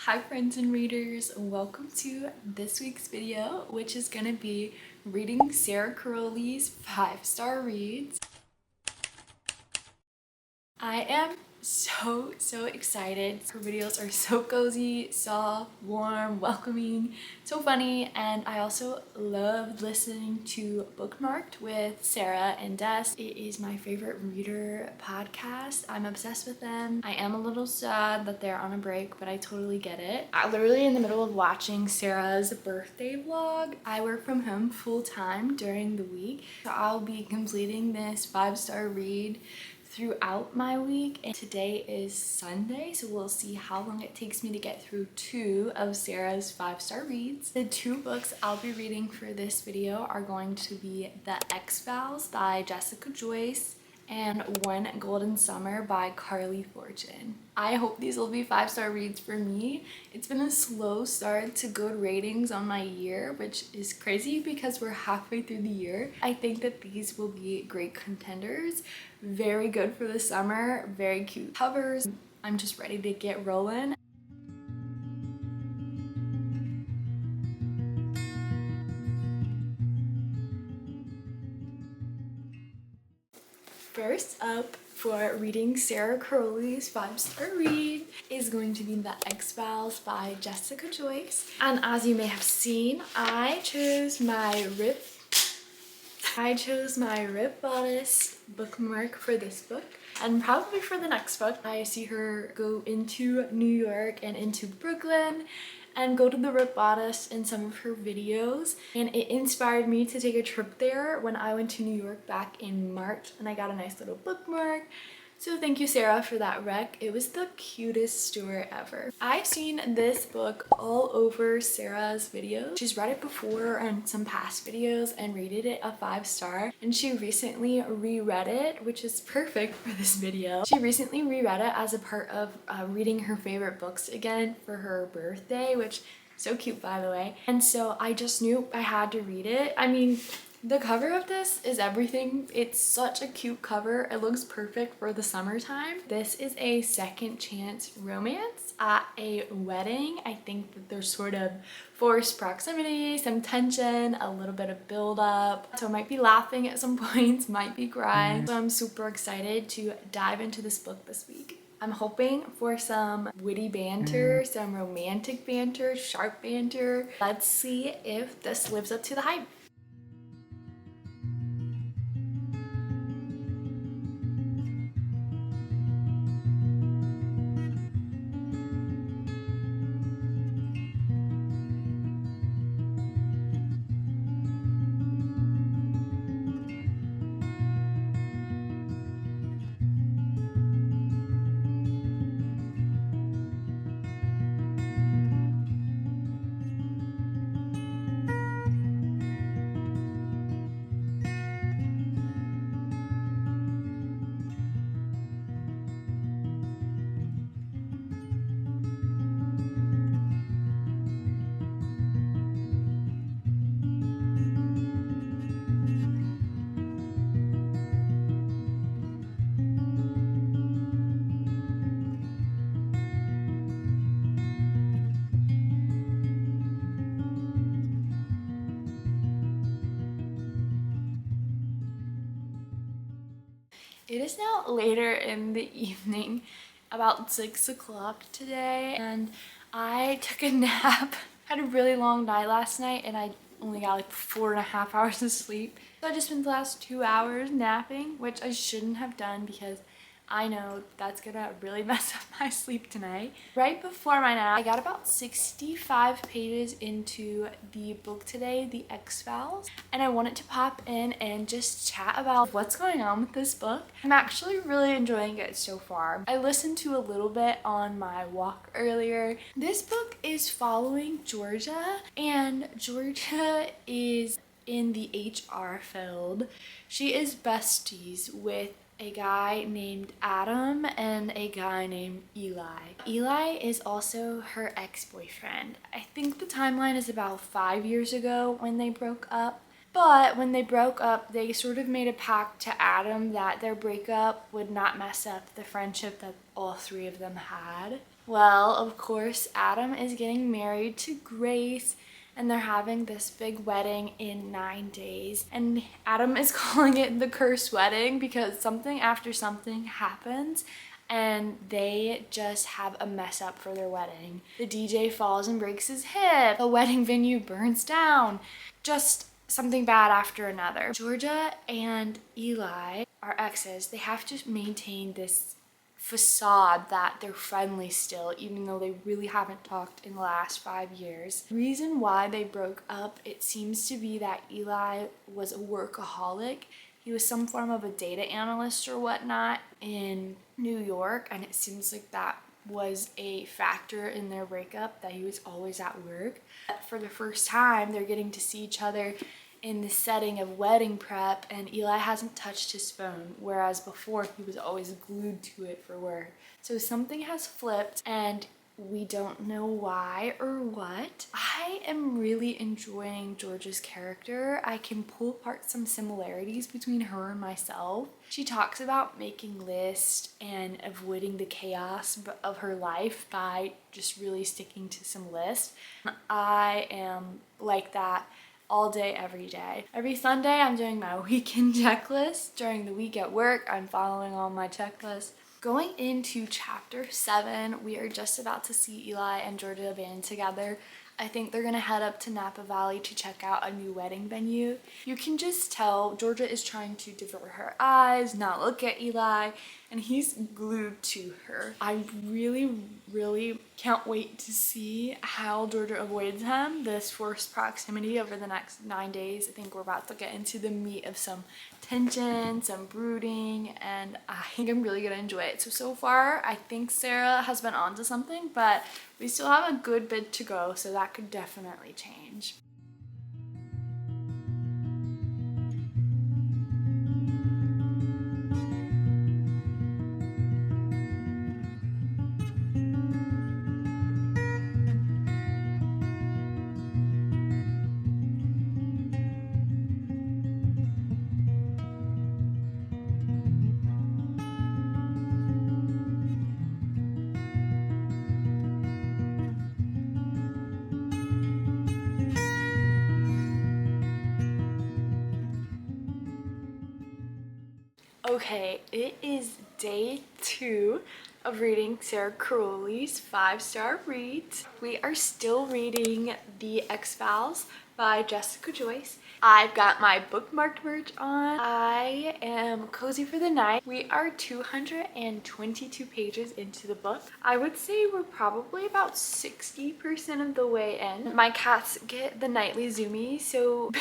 Hi friends and readers, welcome to this week's video, which is gonna be reading Sara Carrolli's 5-star reads. I am so excited. Her videos are so cozy, soft, warm, welcoming, so funny, and I also love listening to Bookmarked with Sarah and Des. It is my favorite reader podcast. I'm obsessed with them. I am a little sad that they're on a break, but I totally get it. I'm literally in the middle of watching Sarah's birthday vlog. I work from home full time during the week, so I'll be completing this 5-star read throughout my week, and today is Sunday, so we'll see how long it takes me to get through 2 of Sarah's 5-star reads. The 2 books I'll be reading for this video are going to be The Vows by Jessica Joyce and One Golden Summer by Carley. I hope these will be 5-star reads for me. It's been a slow start to good ratings on my year, which is crazy because we're halfway through the year. I think that these will be great contenders. Very good for the summer, very cute covers. I'm just ready to get rolling. First up for reading Sara Carrolli's 5-star read is going to be The Vows by Jessica Joyce. And as you may have seen, I chose my Rip Bodice bookmark for this book. And probably for the next book. I see her go into New York and into Brooklyn and go to the Rip Bodice in some of her videos, and it inspired me to take a trip there when I went to New York back in March, and I got a nice little bookmark. So thank you, Sarah, for that rec. It was the cutest store ever. I've seen this book all over Sarah's videos. She's read it before in some past videos and rated it a 5-star. And she recently reread it, which is perfect for this video. She recently reread it as a part of reading her favorite books again for her birthday, which so cute, by the way. And so I just knew I had to read it. I mean, the cover of this is everything. It's such a cute cover. It looks perfect for the summertime. This is a second chance romance at a wedding. I think that there's sort of forced proximity, some tension, a little bit of build up. So I might be laughing at some points, might be crying. So I'm super excited to dive into this book this week. I'm hoping for some witty banter, some romantic banter, sharp banter. Let's see if this lives up to the hype. It is now later in the evening, about 6 o'clock today, and I took a nap. I had a really long night last night, and I only got like 4.5 hours of sleep. So I just spent the last 2 hours napping, which I shouldn't have done because I know that's gonna really mess up my sleep tonight. Right before my nap, I got about 65 pages into the book today, The Vows, and I wanted to pop in and just chat about what's going on with this book. I'm actually really enjoying it so far. I listened to a little bit on my walk earlier. This book is following Georgia, and Georgia is in the HR field. She is besties with a guy named Adam and a guy named Eli. Eli is also her ex-boyfriend. I think the timeline is about 5 years ago when they broke up. But when they broke up, they sort of made a pact to Adam that their breakup would not mess up the friendship that all 3 of them had. Well, of course, Adam is getting married to Grace, and they're having this big wedding in 9 days. And Adam is calling it the cursed wedding because something after something happens and they just have a mess up for their wedding. The DJ falls and breaks his hip. The wedding venue burns down. Just something bad after another. Georgia and Eli are exes. They have to maintain this facade that they're friendly still, even though they really haven't talked in the last 5 years. The reason why they broke up, it seems to be that Eli was a workaholic. He was some form of a data analyst or whatnot in New York, and it seems like that was a factor in their breakup, that he was always at work. But for the first time, they're getting to see each other in the setting of wedding prep, and Eli hasn't touched his phone, whereas before he was always glued to it for work. So something has flipped, and we don't know why or what. I am really enjoying Georgia's character. I can pull apart some similarities between her and myself. She talks about making lists and avoiding the chaos of her life by just really sticking to some lists. I am like that all day, every day. Every Sunday, I'm doing my weekend checklist. During the week at work, I'm following all my checklists. Going into chapter 7, we are just about to see Eli and Georgia band together. I think they're gonna head up to Napa Valley to check out a new wedding venue. You can just tell Georgia is trying to divert her eyes, not look at Eli, and he's glued to her. I really can't wait to see how Georgia avoids him, this forced proximity over the next 9 days. I think we're about to get into the meat of some tension, some brooding, and I think I'm really gonna enjoy it. So far, I think Sara has been onto something, but we still have a good bit to go, so that could definitely change. Okay, it is day 2 of reading Sara Carrolli's 5-star reads. We are still reading The Vows by Jessica Joyce. I've got my bookmarked merch on. I am cozy for the night. We are 222 pages into the book. I would say we're probably about 60% of the way in. My cats get the nightly zoomies, so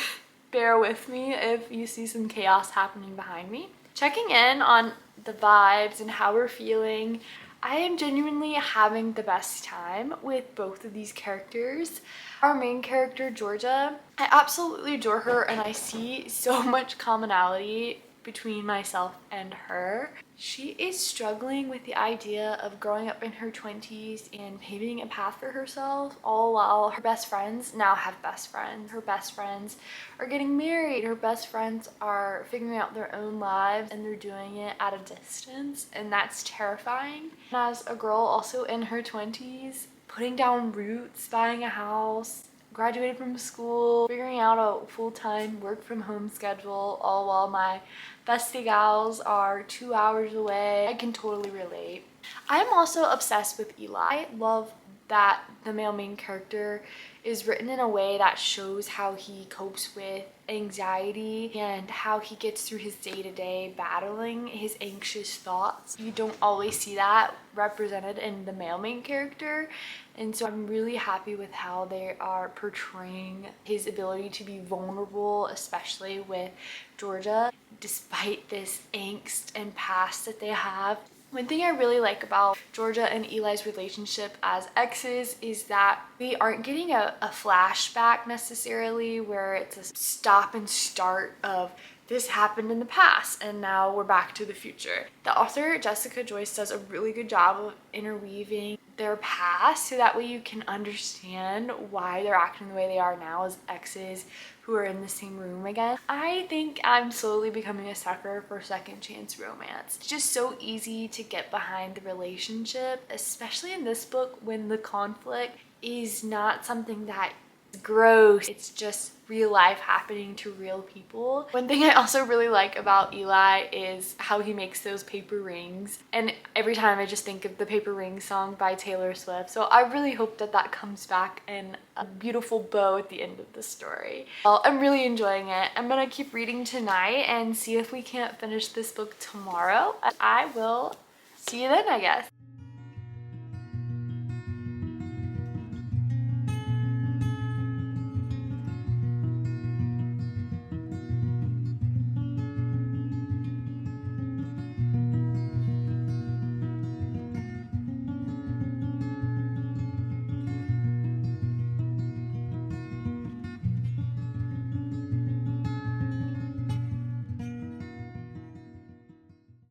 bear with me if you see some chaos happening behind me. Checking in on the vibes and how we're feeling. I am genuinely having the best time with both of these characters. Our main character, Georgia, I absolutely adore her, and I see so much commonality between myself and her. She is struggling with the idea of growing up in her 20s and paving a path for herself, all while her best friends now have best friends. Her best friends are getting married. Her best friends are figuring out their own lives, and they're doing it at a distance, and that's terrifying. And as a girl also in her 20s, putting down roots, buying a house, graduated from school, figuring out a full-time work from home schedule, all while my bestie gals are 2 hours away. I can totally relate. I'm also obsessed with Eli. I love that the male main character is written in a way that shows how he copes with anxiety and how he gets through his day-to-day battling his anxious thoughts. You don't always see that represented in the male main character, and so I'm really happy with how they are portraying his ability to be vulnerable, especially with Georgia, despite this angst and past that they have. One thing I really like about Georgia and Eli's relationship as exes is that we aren't getting a flashback necessarily where it's a stop and start of this happened in the past and now we're back to the future. The author, Jessica Joyce, does a really good job of interweaving their past so that way you can understand why they're acting the way they are now as exes who are in the same room again. I think I'm slowly becoming a sucker for second chance romance. It's just so easy to get behind the relationship, especially in this book when the conflict is not something that is gross. It's just real life happening to real people. One thing I also really like about Eli is how he makes those paper rings. And every time I just think of the Paper Ring song by Taylor Swift. So I really hope that that comes back in a beautiful bow at the end of the story. Well, I'm really enjoying it. I'm gonna keep reading tonight and see if we can't finish this book tomorrow. I will see you then, I guess.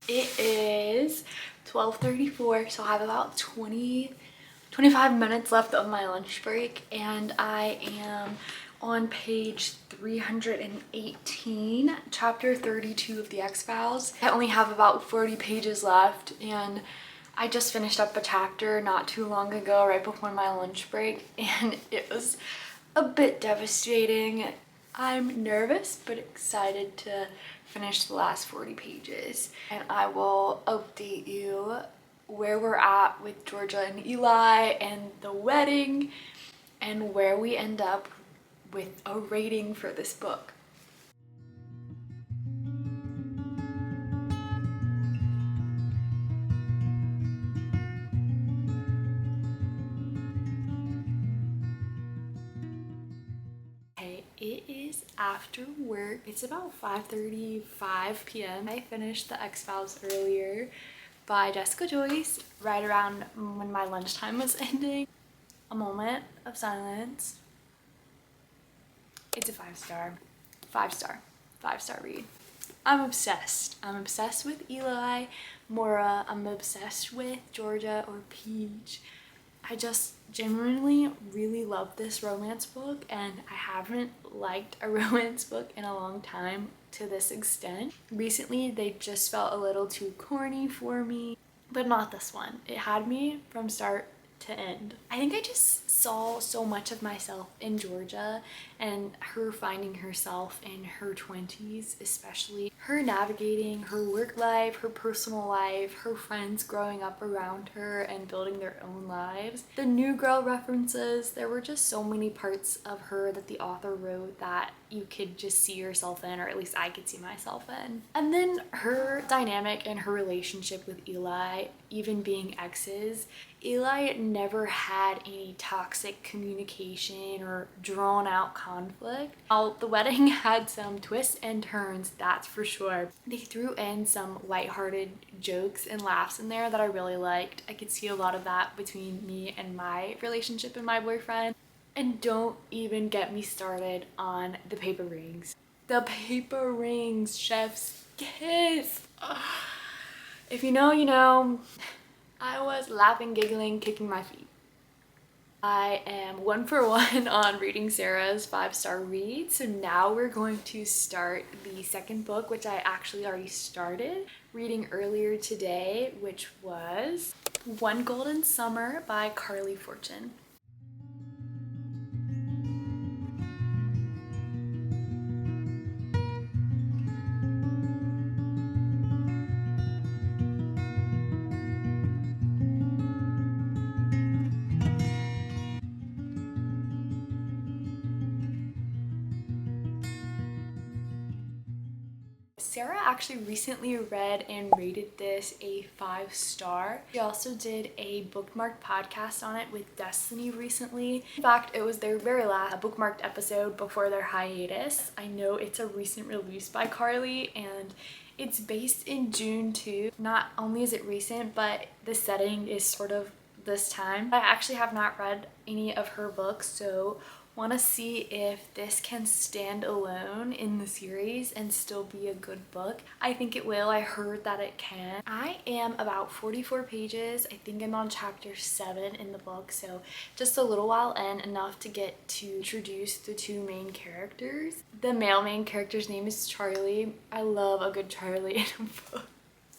It is 12:34, so I have about 25 minutes left of my lunch break, and I am on page 318, chapter 32 of the Vows. I only have about 40 pages left, and I just finished up a chapter not too long ago, right before my lunch break, and it was a bit devastating. I'm nervous but excited to finish the last 40 pages, and I will update you where we're at with Georgia and Eli and the wedding and where we end up with a rating for this book. It is after work. It's about 5:35 p.m. I finished the Vows earlier by Jessica Joyce right around when my lunchtime was ending. A moment of silence. It's a 5-star. 5-star. 5-star read. I'm obsessed. I'm obsessed with Eli, Mora. I'm obsessed with Georgia or Peach. I just genuinely really love this romance book, and I haven't liked a romance book in a long time to this extent. Recently, they just felt a little too corny for me, but not this one. It had me from start to end. I think I just saw so much of myself in Georgia and her finding herself in her 20s, especially her navigating her work life, her personal life, her friends growing up around her and building their own lives. The new girl references, there were just so many parts of her that the author wrote that you could just see yourself in, or at least I could see myself in. And then her dynamic and her relationship with Eli, even being exes, Eli never had any toxic communication or drawn out conflict. While the wedding had some twists and turns, that's for sure. They threw in some lighthearted jokes and laughs in there that I really liked. I could see a lot of that between me and my relationship and my boyfriend. And don't even get me started on the paper rings. The paper rings, chef's kiss. Ugh. If you know, you know. I was laughing, giggling, kicking my feet. I am 1 for 1 on reading Sarah's 5-star read. So now we're going to start the second book, which I actually already started reading earlier today, which was One Golden Summer by Carley Fortune. Sarah actually recently read and rated this a 5-star. She also did a bookmarked podcast on it with Destiny recently. In fact, it was their very last bookmarked episode before their hiatus. I know it's a recent release by Carley, and it's based in June too. Not only is it recent, but the setting is sort of this time. I actually have not read any of her books, so Want to see if this can stand alone in the series and still be a good book. I think it will. I heard that it can. I am about 44 pages. I think I'm on chapter 7 in the book, so just a little while in, enough to get to introduce the two main characters. The male main character's name is Charlie. I love a good Charlie in a book.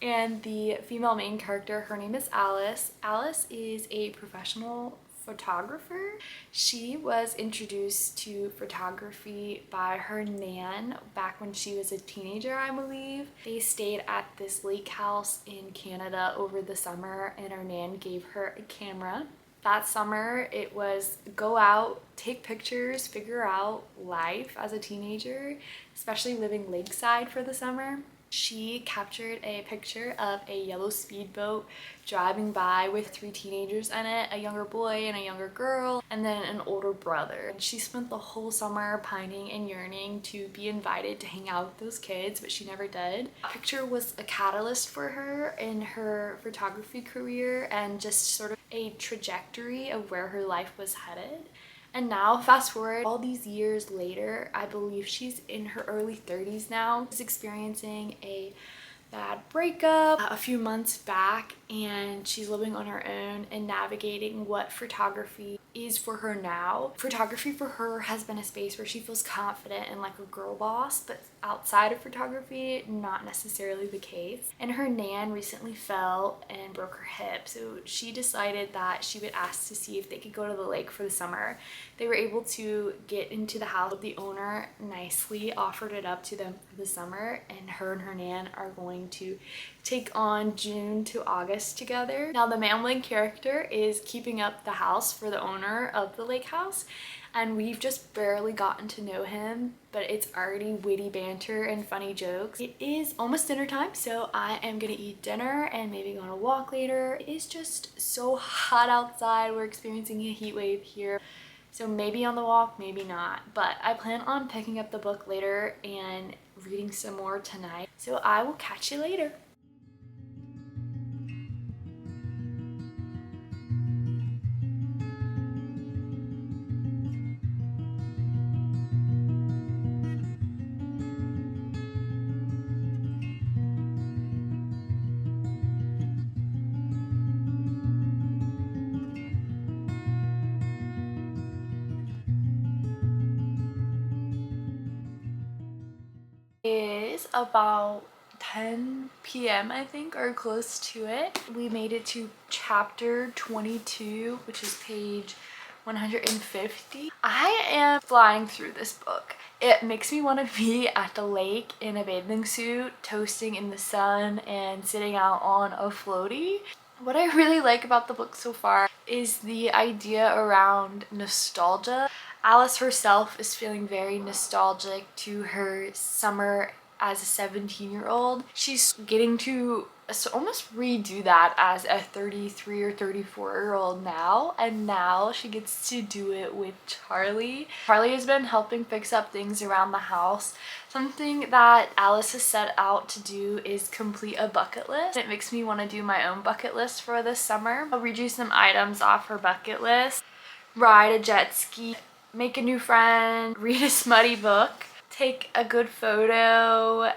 And the female main character, her name is Alice. Alice is a professional photographer. She was introduced to photography by her nan back when she was a teenager, I believe. They stayed at this lake house in Canada over the summer, and her nan gave her a camera. That summer it was go out, take pictures, figure out life as a teenager, especially living lakeside for the summer. She captured a picture of a yellow speedboat driving by with 3 teenagers in it, a younger boy and a younger girl, and then an older brother. And she spent the whole summer pining and yearning to be invited to hang out with those kids, but she never did. That picture was a catalyst for her in her photography career and just sort of a trajectory of where her life was headed. And now, fast forward all these years later, I believe she's in her early 30s now. She's experiencing a bad breakup a few months back, and she's living on her own and navigating what photography is for her now. Photography for her has been a space where she feels confident and like a girl boss, but outside of photography, not necessarily the case. And her nan recently fell and broke her hip, so she decided that she would ask to see if they could go to the lake for the summer. They were able to get into the house. The owner nicely offered it up to them for the summer, and her nan are going to take on June to August together. Now, the main character is keeping up the house for the owner of the lake house, and we've just barely gotten to know him, but it's already witty banter and funny jokes. It is almost dinner time, so I am gonna eat dinner and maybe go on a walk later. It is just so hot outside. We're experiencing a heat wave here, so maybe on the walk, maybe not. But I plan on picking up the book later and reading some more tonight, so I will catch you later. It is about 10 p.m. I think, or close to it. We made it to chapter 22, which is page 150. I am flying through this book. It makes me want to be at the lake in a bathing suit, toasting in the sun and sitting out on a floaty. What I really like about the book so far is the idea around nostalgia. Alice herself is feeling very nostalgic to her summer as a 17-year-old. She's getting to almost redo that as a 33 or 34-year-old now, and now she gets to do it with Charlie. Charlie has been helping fix up things around the house. Something that Alice has set out to do is complete a bucket list. It makes me want to do my own bucket list for this summer. I'll read you some items off her bucket list. Ride a jet ski, make a new friend, read a smutty book, take a good photo,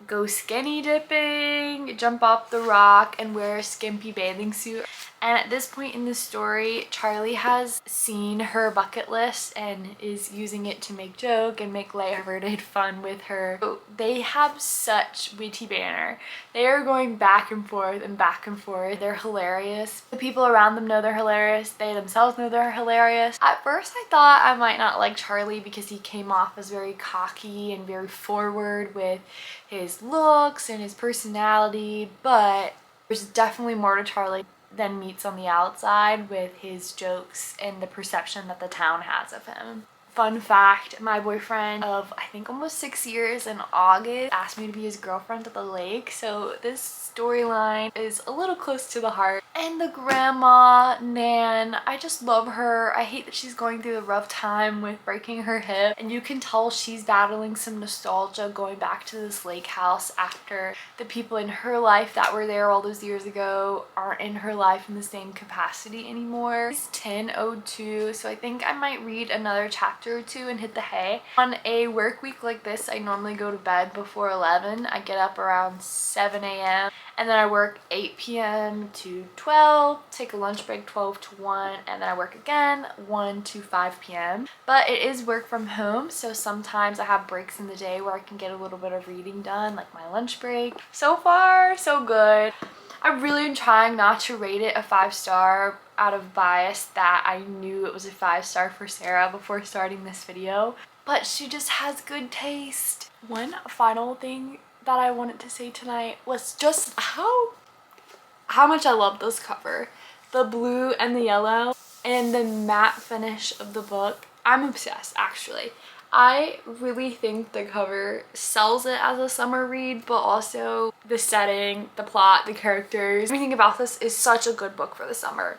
go skinny dipping, jump off the rock, and wear a skimpy bathing suit. And at this point in the story, Charlie has seen her bucket list and is using it to make joke and make lighthearted fun with her. So they have such witty banter. They are going back and forth and back and forth. They're hilarious. The people around them know they're hilarious. They themselves know they're hilarious. At first I thought I might not like Charlie because he came off as very cocky and very forward with his looks and his personality, but there's definitely more to Charlie than meets on the outside with his jokes and the perception that the town has of him. Fun fact, my boyfriend of I think almost 6 years in August asked me to be his girlfriend at the lake, so this storyline is a little close to the heart. And the grandma, Nan, I just love her. I hate that she's going through a rough time with breaking her hip, and you can tell she's battling some nostalgia going back to this lake house after the people in her life that were there all those years ago aren't in her life in the same capacity anymore. It's 10:02, so I think I might read another chapter chapter or two and hit the hay. On a work week like this, I normally go to bed before 11. I get up around 7 a.m. and then I work 8 p.m. to 12, take a lunch break 12 to 1, and then I work again 1 to 5 p.m. But it is work from home, so sometimes I have breaks in the day where I can get a little bit of reading done, like my lunch break. So far, so good. I really am trying not to rate it a 5-star out of bias that I knew it was a 5-star for Sara before starting this video, but she just has good taste. One final thing that I wanted to say tonight was just how much I love this cover. The blue and the yellow and the matte finish of the book. I'm obsessed, actually. I really think the cover sells it as a summer read, but also the setting, the plot, the characters, everything about this is such a good book for the summer.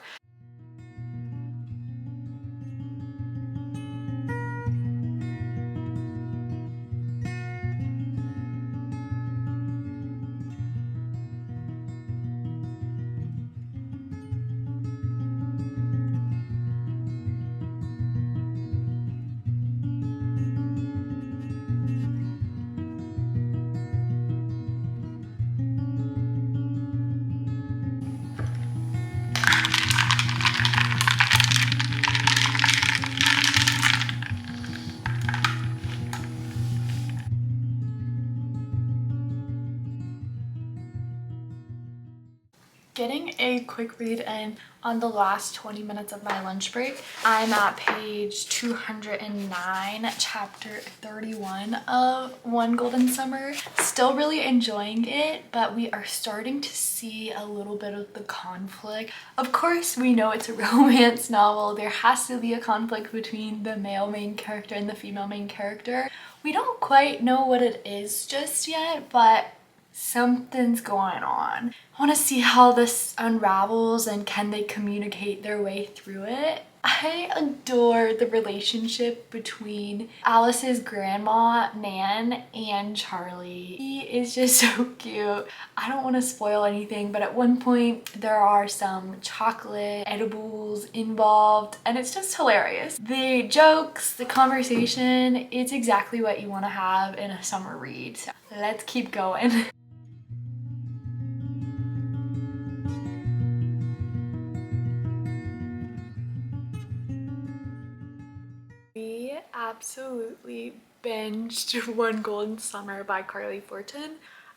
Getting a quick read in on the last 20 minutes of my lunch break. I'm at page 209, chapter 31 of One Golden Summer. Still really enjoying it, but we are starting to see a little bit of the conflict. Of course, we know it's a romance novel. There has to be a conflict between the male main character and the female main character. We don't quite know what it is just yet, but something's going on. I want to see how this unravels and can they communicate their way through it. I adore the relationship between Alice's grandma, Nan, and Charlie. He is just so cute. I don't want to spoil anything, but at one point there are some chocolate edibles involved and it's just hilarious. The jokes, the conversation, it's exactly what you want to have in a summer read. So let's keep going. We absolutely binged One Golden Summer by Carley.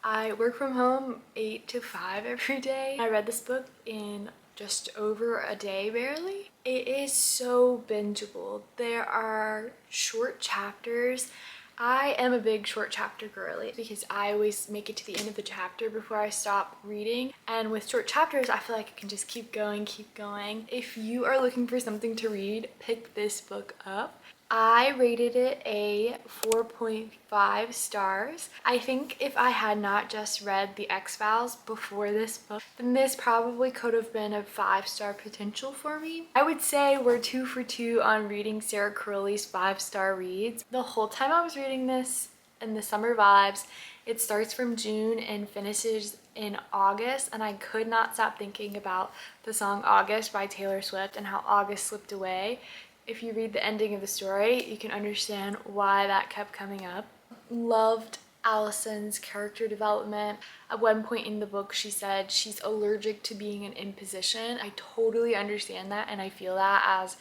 I work from home 8 to 5 every day. I read this book in just over a day barely. It is so bingeable. There are short chapters. I am a big short chapter girly because I always make it to the end of the chapter before I stop reading. And with short chapters, I feel like I can just keep going, keep going. If you are looking for something to read, pick this book up. I rated it a 4.5 stars. I think if I had not just read the Vows before this book, then this probably could have been a 5-star potential for me. I would say we're 2 for 2 on reading Sara Carrolli's 5-star reads. The whole time I was reading this in the summer vibes, it starts from June and finishes in August, and I could not stop thinking about the song August by Taylor Swift and how August slipped away. If you read the ending of the story, you can understand why that kept coming up. Loved Allison's character development. At one point in the book, she said she's allergic to being an imposition. I totally understand that, and I feel that as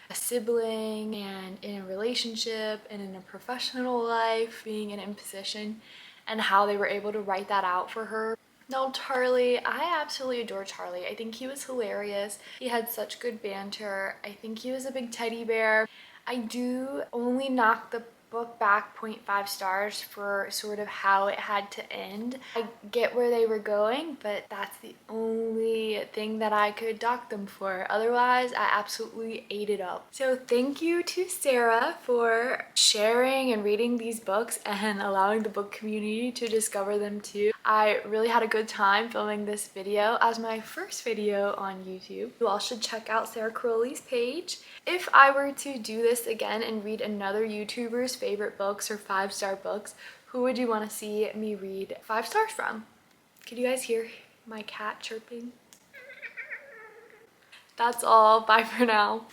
a sibling and in a relationship and in a professional life, being an imposition, and how they were able to write that out for her. No, Charlie, I absolutely adore Charlie. I think he was hilarious. He had such good banter. I think he was a big teddy bear. I do only knock the book back 0.5 stars for sort of how it had to end. I get where they were going, but that's the only thing that I could dock them for. Otherwise, I absolutely ate it up. So thank you to Sara for sharing and reading these books and allowing the book community to discover them too. I really had a good time filming this video as my first video on YouTube. You all should check out Sara Carrolli's page. If I were to do this again and read another YouTuber's favorite books or 5-star books, who would you want to see me read 5 stars from? Could you guys hear my cat chirping? That's all. Bye for now.